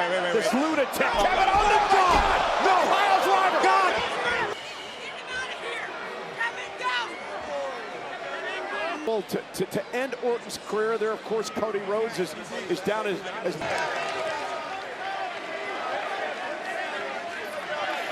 This lunatic, Kevin, oh my God! No, pile driver! God! Well, to end Orton's career there, of course, Cody Rhodes is down as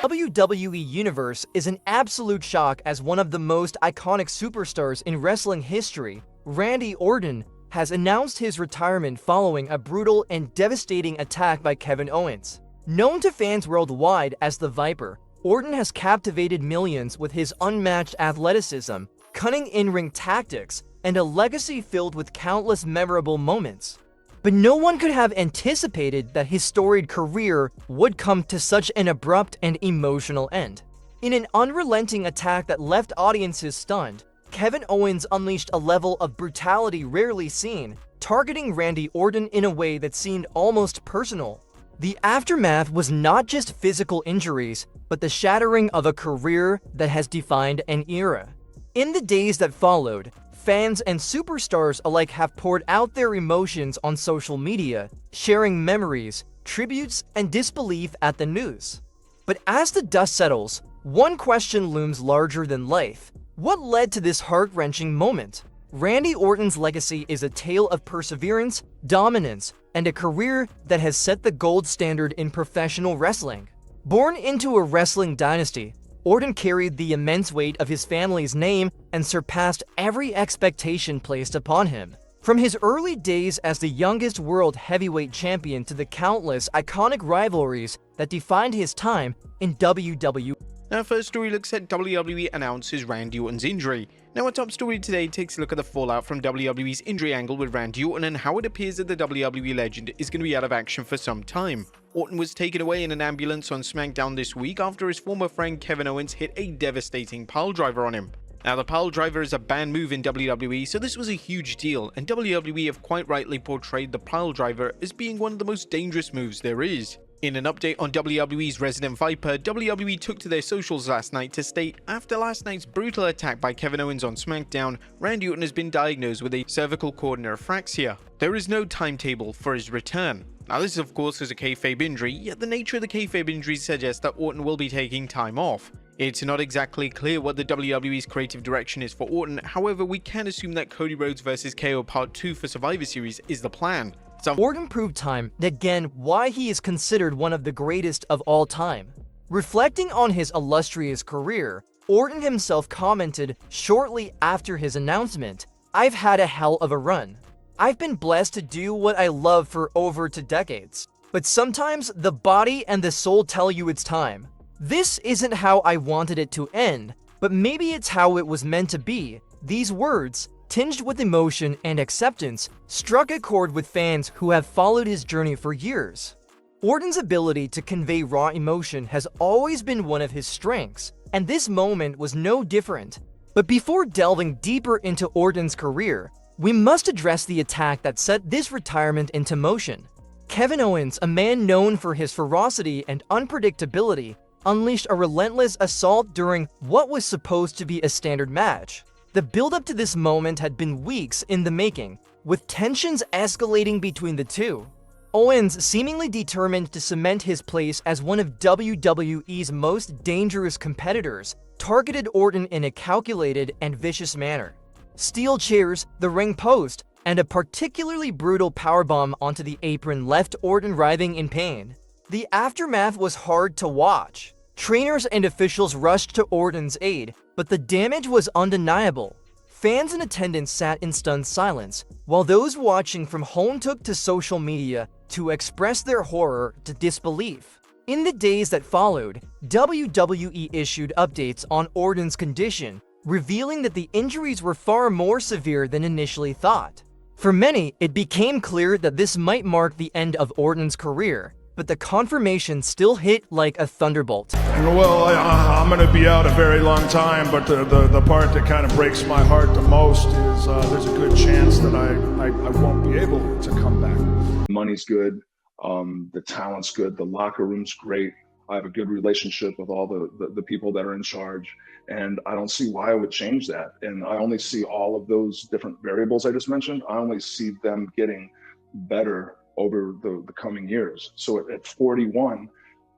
WWE Universe is an absolute shock as one of the most iconic superstars in wrestling history. Randy Orton has announced his retirement following a brutal and devastating attack by Kevin Owens. Known to fans worldwide as the Viper, Orton has captivated millions with his unmatched athleticism, cunning in-ring tactics, and a legacy filled with countless memorable moments. But no one could have anticipated that his storied career would come to such an abrupt and emotional end. In an unrelenting attack that left audiences stunned, Kevin Owens unleashed a level of brutality rarely seen, targeting Randy Orton in a way that seemed almost personal. The aftermath was not just physical injuries, but the shattering of a career that has defined an era. In the days that followed, fans and superstars alike have poured out their emotions on social media, sharing memories, tributes, and disbelief at the news. But as the dust settles, one question looms larger than life. What led to this heart-wrenching moment? Randy Orton's legacy is a tale of perseverance, dominance, and a career that has set the gold standard in professional wrestling. Born into a wrestling dynasty, Orton carried the immense weight of his family's name and surpassed every expectation placed upon him. From his early days as the youngest world heavyweight champion to the countless iconic rivalries that defined his time in WWE. Our first story looks at WWE announces Randy Orton's injury. Now our top story today takes a look at the fallout from WWE's injury angle with Randy Orton and how it appears that the WWE legend is going to be out of action for some time. Orton was taken away in an ambulance on SmackDown this week after his former friend Kevin Owens hit a devastating piledriver on him. Now the piledriver is a banned move in WWE, so this was a huge deal, and WWE have quite rightly portrayed the piledriver as being one of the most dangerous moves there is. In an update on WWE's Resident Viper, WWE took to their socials last night to state, after last night's brutal attack by Kevin Owens on SmackDown, Randy Orton has been diagnosed with a cervical cord neuralgia. There is no timetable for his return. Now this of course is a kayfabe injury, yet the nature of the kayfabe injury suggests that Orton will be taking time off. It's not exactly clear what the WWE's creative direction is for Orton, however we can assume that Cody Rhodes vs KO Part 2 for Survivor Series is the plan. Orton proved time and again why he is considered one of the greatest of all time. Reflecting on his illustrious career, Orton himself commented shortly after his announcement, "I've had a hell of a run. I've been blessed to do what I love for over 2 decades. But sometimes the body and the soul tell you it's time. This isn't how I wanted it to end, but maybe it's how it was meant to be." These words, tinged with emotion and acceptance, struck a chord with fans who have followed his journey for years. Orton's ability to convey raw emotion has always been one of his strengths, and this moment was no different. But before delving deeper into Orton's career, we must address the attack that set this retirement into motion. Kevin Owens, a man known for his ferocity and unpredictability, unleashed a relentless assault during what was supposed to be a standard match. The build-up to this moment had been weeks in the making, with tensions escalating between the two. Owens, seemingly determined to cement his place as one of WWE's most dangerous competitors, targeted Orton in a calculated and vicious manner. Steel chairs, the ring post, and a particularly brutal powerbomb onto the apron left Orton writhing in pain. The aftermath was hard to watch. Trainers and officials rushed to Orton's aid, but the damage was undeniable. Fans in attendance sat in stunned silence, while those watching from home took to social media to express their horror to disbelief. In the days that followed, WWE issued updates on Orton's condition, revealing that the injuries were far more severe than initially thought. For many, it became clear that this might mark the end of Orton's career, but the confirmation still hit like a thunderbolt. Well, I'm going to be out a very long time, but the part that kind of breaks my heart the most is there's a good chance that I won't be able to come back. Money's good, the talent's good, the locker room's great. I have a good relationship with all the people that are in charge, and I don't see why I would change that. And I only see all of those different variables I just mentioned, I only see them getting better over the coming years. So at 41,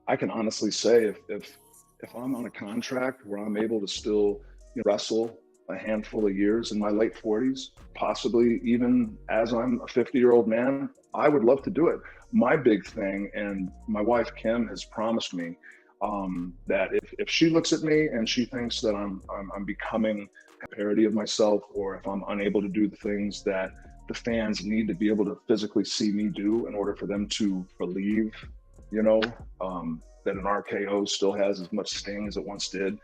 I can honestly say if I'm on a contract where I'm able to still wrestle a handful of years in my late 40s, possibly even as I'm a 50-year-old man, I would love to do it. My big thing, and my wife Kim has promised me that if she looks at me and she thinks that I'm becoming a parody of myself, or if I'm unable to do the things that the fans need to be able to physically see me do in order for them to believe, that an RKO still has as much sting as it once did.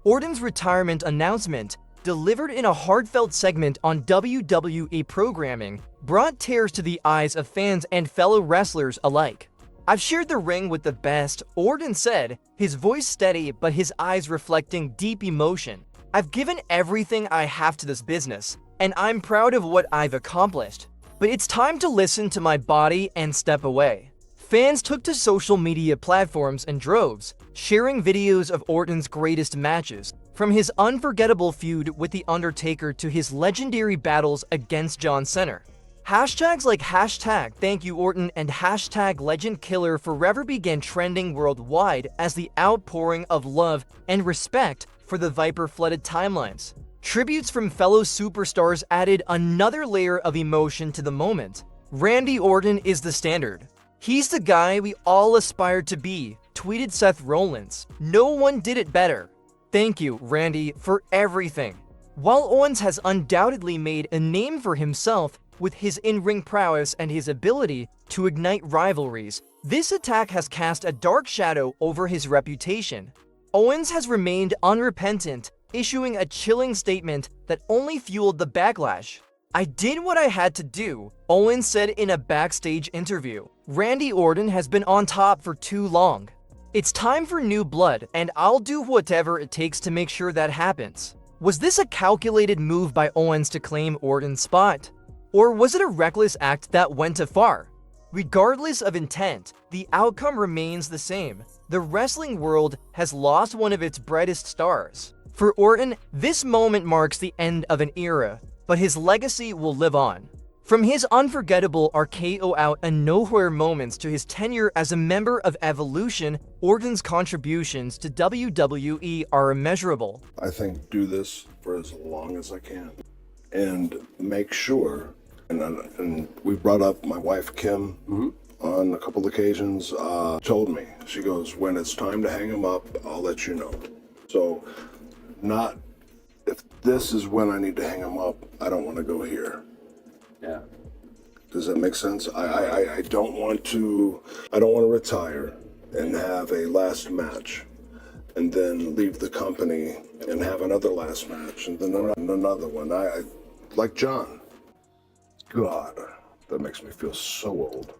Orton's retirement announcement, delivered in a heartfelt segment on WWE programming, brought tears to the eyes of fans and fellow wrestlers alike. "I've shared the ring with the best," Orton said, his voice steady but his eyes reflecting deep emotion. "I've given everything I have to this business, and I'm proud of what I've accomplished. But it's time to listen to my body and step away." Fans took to social media platforms in droves, sharing videos of Orton's greatest matches, from his unforgettable feud with The Undertaker to his legendary battles against John Cena. Hashtags like #ThankYouOrton and #LegendKiller forever began trending worldwide as the outpouring of love and respect for the Viper-flooded timelines. Tributes from fellow superstars added another layer of emotion to the moment. "Randy Orton is the standard. He's the guy we all aspired to be," tweeted Seth Rollins. "No one did it better. Thank you, Randy, for everything." While Owens has undoubtedly made a name for himself with his in-ring prowess and his ability to ignite rivalries, this attack has cast a dark shadow over his reputation. Owens has remained unrepentant, issuing a chilling statement that only fueled the backlash. "I did what I had to do," Owens said in a backstage interview. "Randy Orton has been on top for too long. It's time for new blood, and I'll do whatever it takes to make sure that happens." Was this a calculated move by Owens to claim Orton's spot? Or was it a reckless act that went too far? Regardless of intent, the outcome remains the same. The wrestling world has lost one of its brightest stars. For Orton, this moment marks the end of an era, but his legacy will live on. From his unforgettable RKO out and nowhere moments to his tenure as a member of Evolution, Orton's contributions to WWE are immeasurable. I think do this for as long as I can and make sure, and we brought up my wife Kim on a couple occasions, told me, she goes, "When it's time to hang him up, I'll let you know." So not, if this is when I need to hang him up, I don't want to go here. Yeah. Does that make sense? I don't want to retire and have a last match and then leave the company and have another last match and then another one. I like John. God, that makes me feel so old.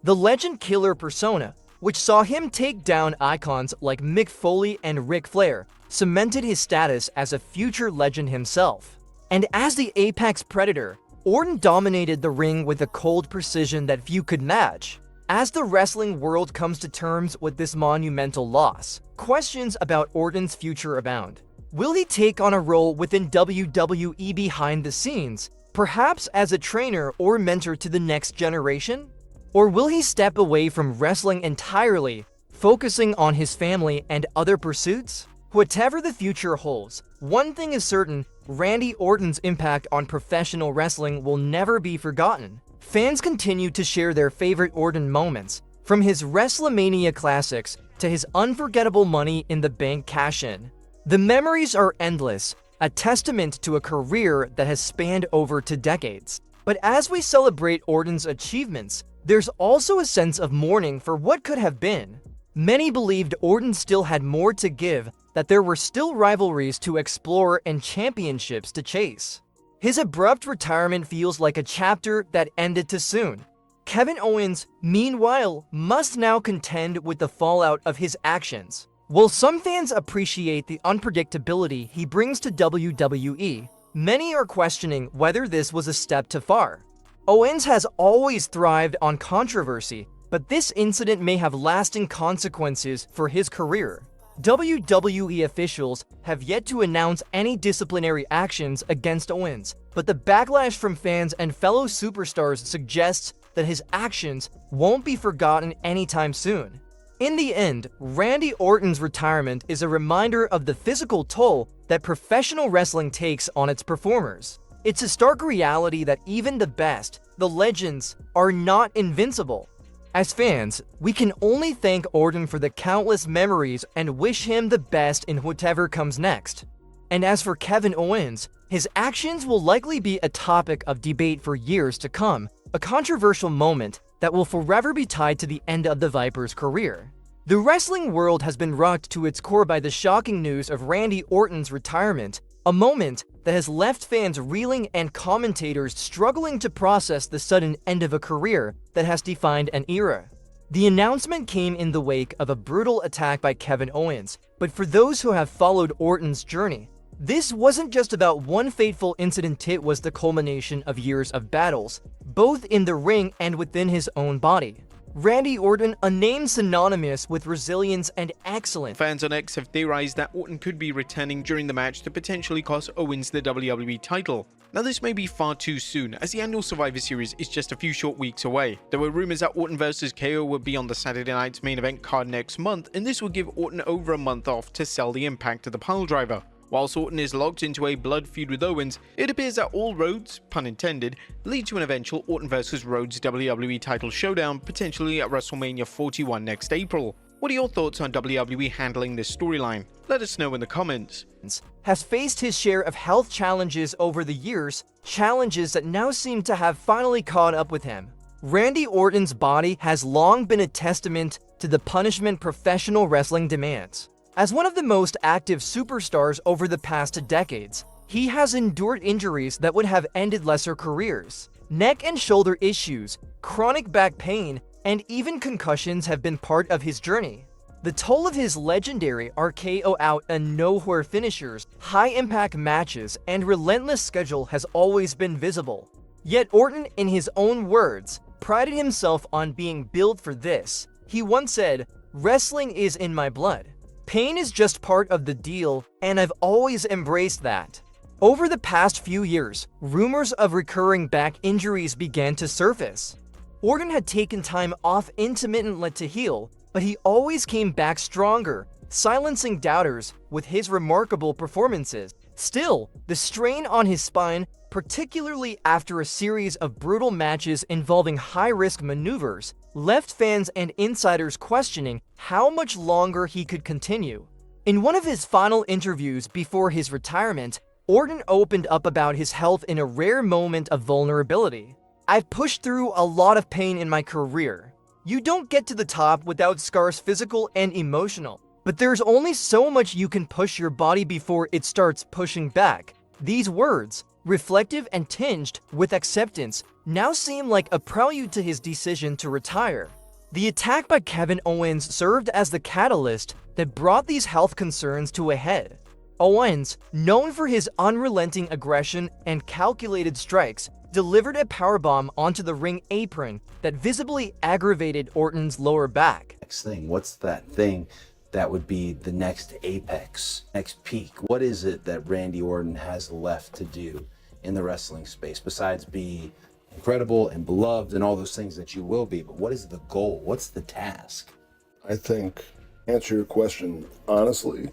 The Legend Killer persona, which saw him take down icons like Mick Foley and Ric Flair, cemented his status as a future legend himself. And as the apex predator, Orton dominated the ring with a cold precision that few could match. As the wrestling world comes to terms with this monumental loss, questions about Orton's future abound. Will he take on a role within WWE behind the scenes, perhaps as a trainer or mentor to the next generation? Or will he step away from wrestling entirely, focusing on his family and other pursuits? Whatever the future holds, one thing is certain: Randy Orton's impact on professional wrestling will never be forgotten. Fans continue to share their favorite Orton moments, from his WrestleMania classics to his unforgettable Money in the Bank cash-in. The memories are endless, a testament to a career that has spanned over 2 decades. But as we celebrate Orton's achievements, there's also a sense of mourning for what could have been. Many believed Orton still had more to give, that there were still rivalries to explore and championships to chase. His abrupt retirement feels like a chapter that ended too soon. Kevin Owens, meanwhile, must now contend with the fallout of his actions. While some fans appreciate the unpredictability he brings to WWE, many are questioning whether this was a step too far. Owens has always thrived on controversy, but this incident may have lasting consequences for his career. WWE officials have yet to announce any disciplinary actions against Owens, but the backlash from fans and fellow superstars suggests that his actions won't be forgotten anytime soon. In the end, Randy Orton's retirement is a reminder of the physical toll that professional wrestling takes on its performers. It's a stark reality that even the best, the legends, are not invincible. As fans, we can only thank Orton for the countless memories and wish him the best in whatever comes next. And as for Kevin Owens, his actions will likely be a topic of debate for years to come, a controversial moment that will forever be tied to the end of the Viper's career. The wrestling world has been rocked to its core by the shocking news of Randy Orton's retirement, a moment that has left fans reeling and commentators struggling to process the sudden end of a career that has defined an era. The announcement came in the wake of a brutal attack by Kevin Owens, but for those who have followed Orton's journey, this wasn't just about one fateful incident. It was the culmination of years of battles, both in the ring and within his own body. Randy Orton, a name synonymous with resilience and excellence. Fans on X have theorized that Orton could be returning during the match to potentially cost Owens the WWE title. Now this may be far too soon, as the annual Survivor Series is just a few short weeks away. There were rumors that Orton vs KO would be on the Saturday night's main event card next month, and this would give Orton over a month off to sell the impact of the piledriver. Whilst Orton is locked into a blood feud with Owens, it appears that all roads, pun intended, lead to an eventual Orton vs Rhodes WWE title showdown, potentially at WrestleMania 41 next April. What are your thoughts on WWE handling this storyline? Let us know in the comments. Has faced his share of health challenges over the years, challenges that now seem to have finally caught up with him. Randy Orton's body has long been a testament to the punishment professional wrestling demands. As one of the most active superstars over the past decades, he has endured injuries that would have ended lesser careers. Neck and shoulder issues, chronic back pain, and even concussions have been part of his journey. The toll of his legendary RKO out and nowhere finishers, high-impact matches, and relentless schedule has always been visible. Yet Orton, in his own words, prided himself on being built for this. He once said, "Wrestling is in my blood. Pain is just part of the deal, and I've always embraced that." Over the past few years, rumors of recurring back injuries began to surface. Orton had taken time off intermittently to heal, but he always came back stronger, silencing doubters with his remarkable performances. Still, the strain on his spine, particularly after a series of brutal matches involving high-risk maneuvers, left fans and insiders questioning how much longer he could continue. In one of his final interviews before his retirement, Orton opened up about his health in a rare moment of vulnerability. "I've pushed through a lot of pain in my career. You don't get to the top without scars, physical and emotional. But there's only so much you can push your body before it starts pushing back." These words, reflective and tinged with acceptance, now seem like a prelude to his decision to retire. The attack by Kevin Owens served as the catalyst that brought these health concerns to a head. Owens, known for his unrelenting aggression and calculated strikes, delivered a powerbomb onto the ring apron that visibly aggravated Orton's lower back. Next thing, what's that thing that would be the next apex, next peak? What is it that Randy Orton has left to do in the wrestling space besides be incredible and beloved and all those things that you will be? But what is the goal? What's the task? I think, answer your question honestly,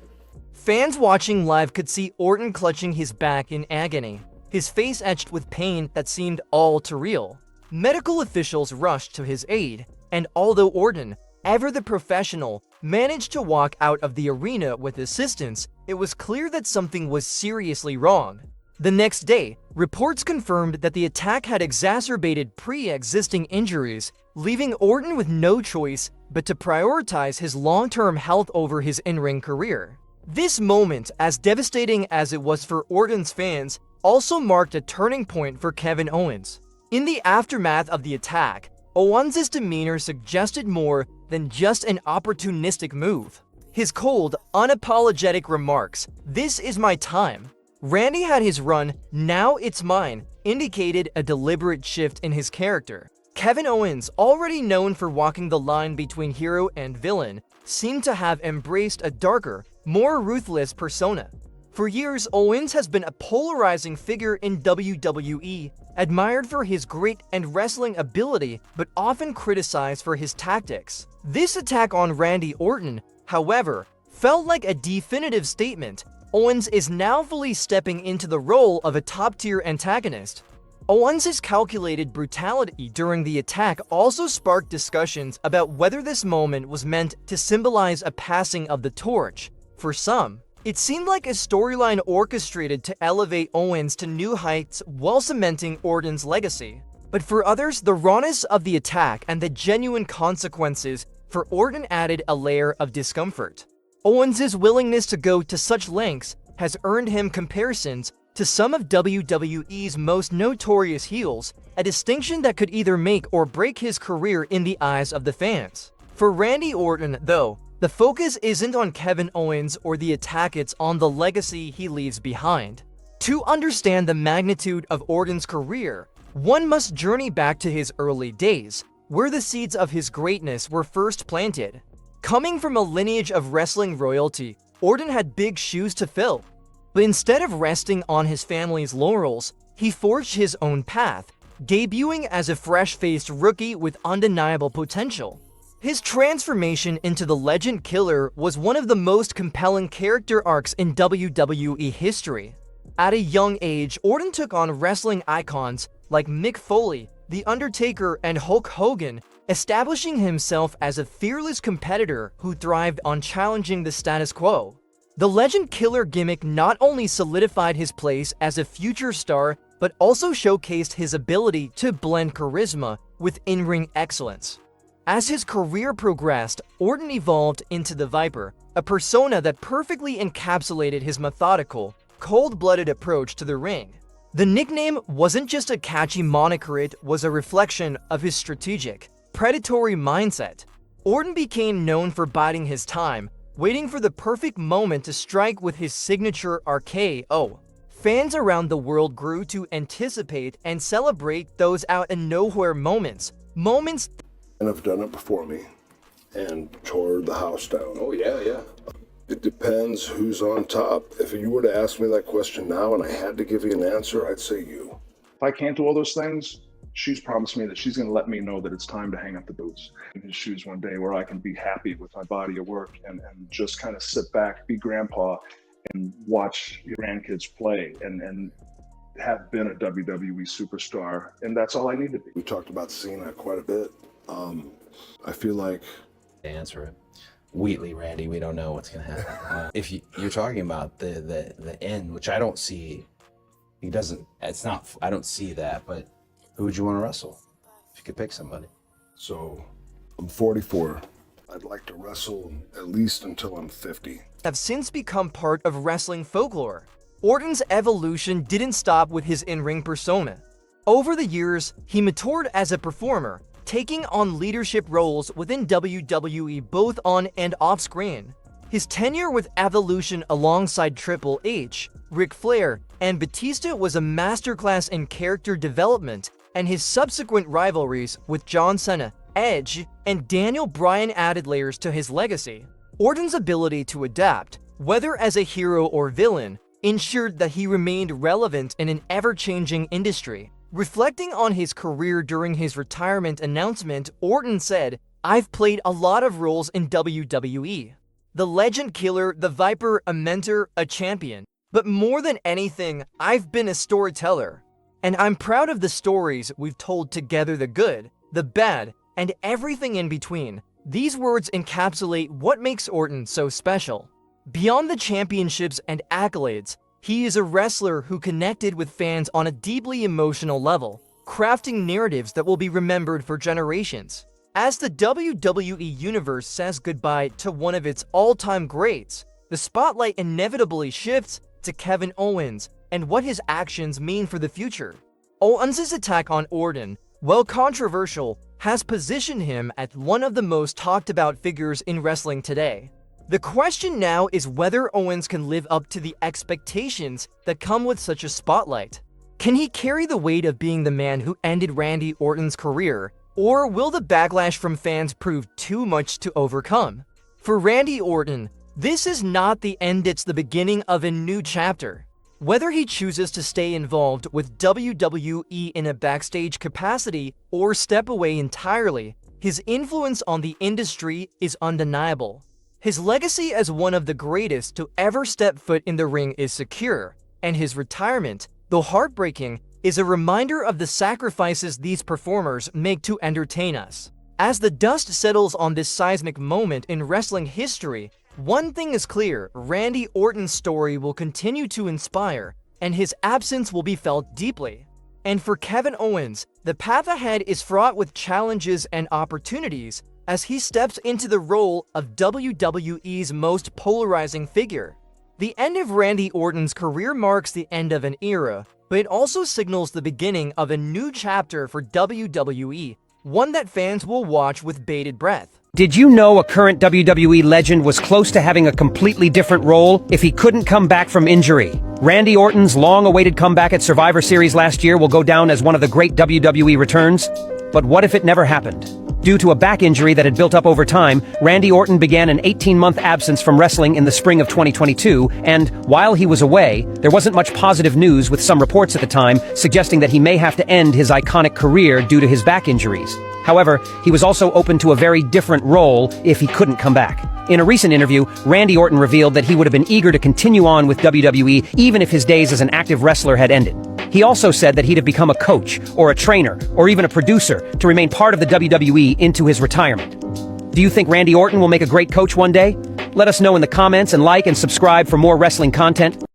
Fans watching live could see Orton clutching his back in agony, his face etched with pain that seemed all too real. Medical officials rushed to his aid, and although Orton, ever the professional, managed to walk out of the arena with assistance, it was clear that something was seriously wrong. The next day, reports confirmed that the attack had exacerbated pre-existing injuries, leaving Orton with no choice but to prioritize his long-term health over his in-ring career. This moment, as devastating as it was for Orton's fans, also marked a turning point for Kevin Owens. In the aftermath of the attack, Owens' demeanor suggested more than just an opportunistic move. His cold, unapologetic remarks, "This is my time. Randy had his run, now it's mine," indicated a deliberate shift in his character. Kevin Owens, already known for walking the line between hero and villain, seemed to have embraced a darker, more ruthless persona. For years, Owens has been a polarizing figure in WWE, admired for his grit and wrestling ability, but often criticized for his tactics. This attack on Randy Orton, however, felt like a definitive statement. Owens is now fully stepping into the role of a top-tier antagonist. Owens' calculated brutality during the attack also sparked discussions about whether this moment was meant to symbolize a passing of the torch. For some, it seemed like a storyline orchestrated to elevate Owens to new heights while cementing Orton's legacy. But for others, the rawness of the attack and the genuine consequences for Orton added a layer of discomfort. Owens' willingness to go to such lengths has earned him comparisons to some of WWE's most notorious heels, a distinction that could either make or break his career in the eyes of the fans. For Randy Orton, though, the focus isn't on Kevin Owens or the attack, it's on the legacy he leaves behind. To understand the magnitude of Orton's career, one must journey back to his early days, where the seeds of his greatness were first planted. Coming from a lineage of wrestling royalty, Orton had big shoes to fill. But instead of resting on his family's laurels, he forged his own path, debuting as a fresh-faced rookie with undeniable potential. His transformation into the Legend Killer was one of the most compelling character arcs in WWE history. At a young age, Orton took on wrestling icons like Mick Foley, The Undertaker, and Hulk Hogan, establishing himself as a fearless competitor who thrived on challenging the status quo. The Legend Killer gimmick not only solidified his place as a future star, but also showcased his ability to blend charisma with in-ring excellence. As his career progressed, Orton evolved into the Viper, a persona that perfectly encapsulated his methodical, cold-blooded approach to the ring. The nickname wasn't just a catchy moniker, it was a reflection of his strategic, predatory mindset. Orton became known for biding his time, waiting for the perfect moment to strike with his signature RKO. Fans around the world grew to anticipate and celebrate those out-of-nowhere moments. And have done it before me and tore the house down. Oh, yeah. It depends who's on top. If you were to ask me that question now and I had to give you an answer, I'd say you. If I can't do all those things, she's promised me that she's going to let me know that it's time to hang up the boots. In his shoes one day where I can be happy with my body of work and just kind of sit back, be grandpa, and watch your grandkids play and have been a WWE superstar. And that's all I need to be. We talked about Cena quite a bit. I feel like... To answer it. Wheatley, Randy, we don't know what's going to happen. If you're talking about the end, which I don't see, I don't see that, but who would you want to wrestle if you could pick somebody? So, I'm 44. I'd like to wrestle at least until I'm 50. Have since become part of wrestling folklore. Orton's evolution didn't stop with his in-ring persona. Over the years, he matured as a performer, taking on leadership roles within WWE both on and off screen. His tenure with Evolution alongside Triple H, Ric Flair, and Batista was a masterclass in character development, and his subsequent rivalries with John Cena, Edge, and Daniel Bryan added layers to his legacy. Orton's ability to adapt, whether as a hero or villain, ensured that he remained relevant in an ever-changing industry. Reflecting on his career during his retirement announcement, Orton said, "I've played a lot of roles in WWE. The Legend Killer, the Viper, a mentor, a champion. But more than anything, I've been a storyteller. And I'm proud of the stories we've told together, the good, the bad, and everything in between." These words encapsulate what makes Orton so special. Beyond the championships and accolades, he is a wrestler who connected with fans on a deeply emotional level, crafting narratives that will be remembered for generations. As the WWE Universe says goodbye to one of its all-time greats, the spotlight inevitably shifts to Kevin Owens and what his actions mean for the future. Owens' attack on Orton, while controversial, has positioned him as one of the most talked about figures in wrestling today. The question now is whether Owens can live up to the expectations that come with such a spotlight. Can he carry the weight of being the man who ended Randy Orton's career, or will the backlash from fans prove too much to overcome? For Randy Orton, This is not the end, it's the beginning of a new chapter. Whether he chooses to stay involved with WWE in a backstage capacity or step away entirely, his influence on the industry is undeniable. His legacy as one of the greatest to ever step foot in the ring is secure, and his retirement, though heartbreaking, is a reminder of the sacrifices these performers make to entertain us. As the dust settles on this seismic moment in wrestling history, one thing is clear: Randy Orton's story will continue to inspire, and his absence will be felt deeply. And for Kevin Owens, the path ahead is fraught with challenges and opportunities as he steps into the role of WWE's most polarizing figure. The end of Randy Orton's career marks the end of an era, but it also signals the beginning of a new chapter for WWE, one that fans will watch with bated breath. Did you know a current WWE legend was close to having a completely different role if he couldn't come back from injury? Randy Orton's long-awaited comeback at Survivor Series last year will go down as one of the great WWE returns. But what if it never happened? Due to a back injury that had built up over time, Randy Orton began an 18-month absence from wrestling in the spring of 2022, and while he was away, there wasn't much positive news, with some reports at the time suggesting that he may have to end his iconic career due to his back injuries. However, he was also open to a very different role if he couldn't come back. In a recent interview, Randy Orton revealed that he would have been eager to continue on with WWE even if his days as an active wrestler had ended. He also said that he'd have become a coach, or a trainer, or even a producer to remain part of the WWE into his retirement. Do you think Randy Orton will make a great coach one day? Let us know in the comments, and like and subscribe for more wrestling content.